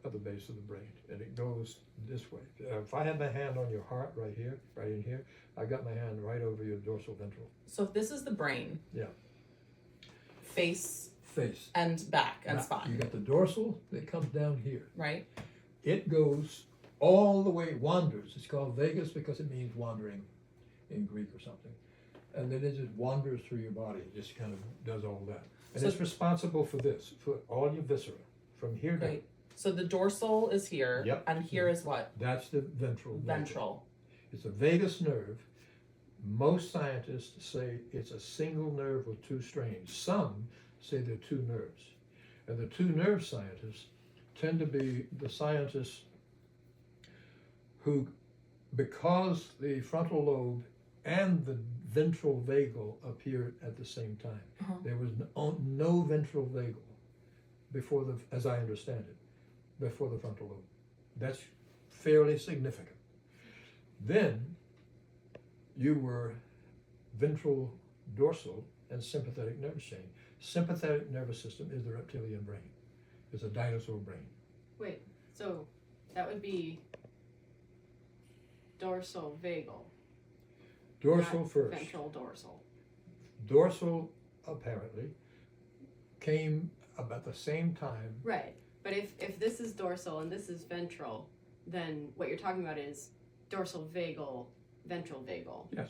of the base of the brain, and it goes this way. If I had my hand on your heart right here, right in here, I got my hand right over your dorsal ventral. So if this is the brain, Yeah. face and back and Now, spine, you got the dorsal that comes down here. right? It goes all the way, wanders. It's called vagus because it means wandering in Greek or something. And then it just wanders through your body. It just kind of does all that. And So- it's responsible for this, for all your viscera, from here down. Right. So the dorsal is here, Yep. and here is what? That's the ventral. Ventral. It's a vagus nerve. Most scientists say it's a single nerve with two strains. Some say they're two nerves. And the two nerve scientists tend to be the scientists who, because the frontal lobe and the ventral vagal appeared at the same time, there was no ventral vagal before the, as I understand it, before the frontal lobe. That's fairly significant. Then you were ventral dorsal and sympathetic nervous chain. Sympathetic nervous system is the reptilian brain. It's a dinosaur brain. Wait, so that would be dorsal vagal. Dorsal not first. Ventral dorsal. Dorsal apparently came about the same time. Right, but if this is dorsal and this is ventral, then what you're talking about is dorsal vagal, ventral vagal, Yes.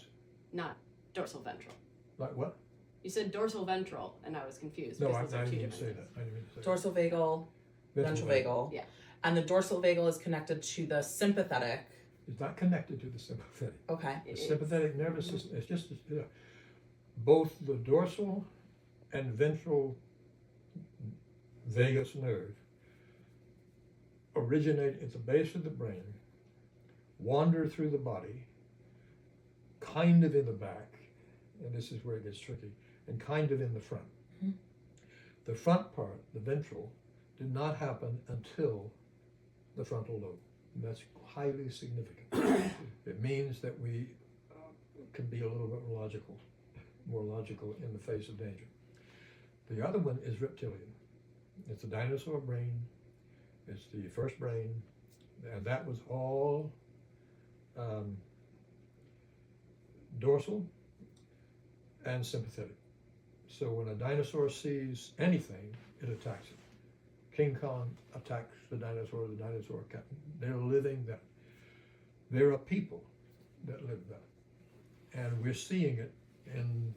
not dorsal ventral. Like what? You said dorsal ventral, and I was confused. No, I because those are two didn't different say things. that. I didn't mean to say Dorsal vagal, that. ventral vagal. Yeah. And the dorsal vagal is connected to the sympathetic. It's not connected to the sympathetic. Okay. The It sympathetic nervous system, it's just, both the dorsal and ventral vagus nerve originate at the base of the brain, wander through the body, kind of in the back, and this is where it gets tricky, and kind of in the front. Mhm. The front part, the ventral, did not happen until the frontal lobe. And that's highly significant. It means that we can be a little bit more logical in the face of danger. The other one is reptilian. It's a dinosaur brain. It's the first brain, and that was all dorsal and sympathetic. So when a dinosaur sees anything, it attacks it. King Kong attacks the dinosaur can. They're living that. There are people that live that. And we're seeing it in,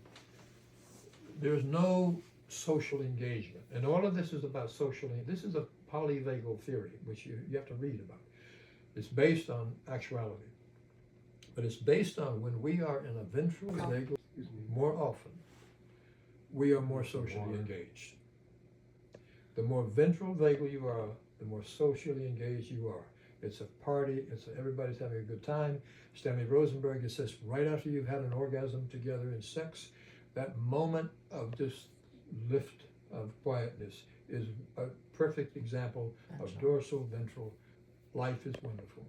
there's no social engagement. And all of this is about this is a polyvagal theory, which you have to read about. It's based on actuality. But it's based on when we are in a ventral vagal, more often, we are more socially engaged. The more ventral vagal you are, the more socially engaged you are. It's a party, everybody's having a good time. Stanley Rosenberg says right after you've had an orgasm together in sex, that moment of just lift of quietness is a perfect example of dorsal ventral. Life is wonderful.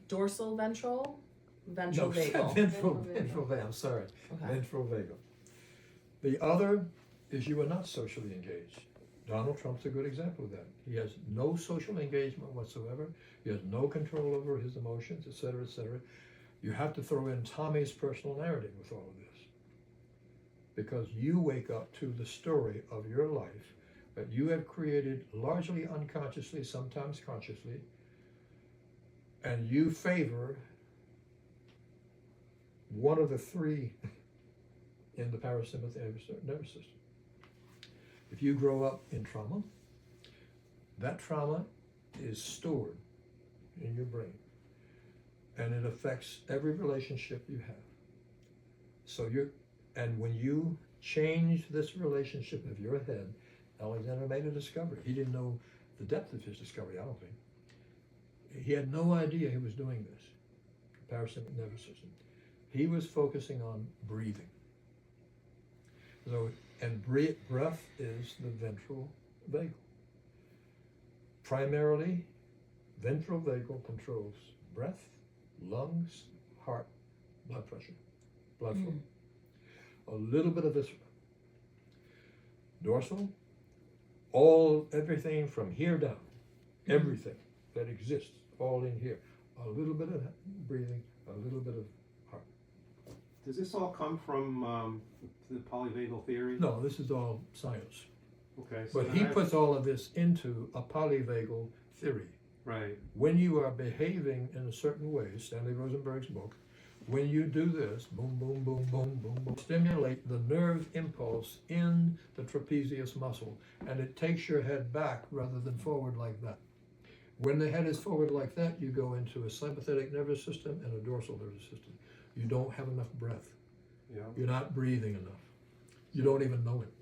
Dorsal ventral, ventral No, vagal. ventral vagal, I'm sorry. Okay. Ventral vagal. The other is you are not socially engaged. Donald Trump's a good example of that. He has no social engagement whatsoever. He has no control over his emotions, et cetera, et cetera. You have to throw in Tommy's personal narrative with all of this. Because you wake up to the story of your life that you have created largely unconsciously, sometimes consciously, and you favor one of the three in the parasympathetic nervous system. If you grow up in trauma, that trauma is stored in your brain, and it affects every relationship you have. So and when you change this relationship of your head, Alexander made a discovery. He didn't know the depth of his discovery, I don't think. He had no idea he was doing this, parasympathetic nervous system. He was focusing on breathing. So, and breath is the ventral vagal. Primarily, ventral vagal controls breath, lungs, heart, blood pressure, blood flow. A little bit of viscera. Dorsal, everything from here down, everything that exists all in here. A little bit of breathing, a little bit of heart. Does this all come from the polyvagal theory? No, this is all science. Okay. So But then he I- puts all of this into a polyvagal theory. Right. When you are behaving in a certain way, Stanley Rosenberg's book, when you do this, boom, boom, boom, boom, boom, boom, stimulate the nerve impulse in the trapezius muscle, and it takes your head back rather than forward like that. When the head is forward like that, you go into a sympathetic nervous system and a dorsal nervous system. You don't have enough breath. Yeah. You're not breathing enough. You don't even know it.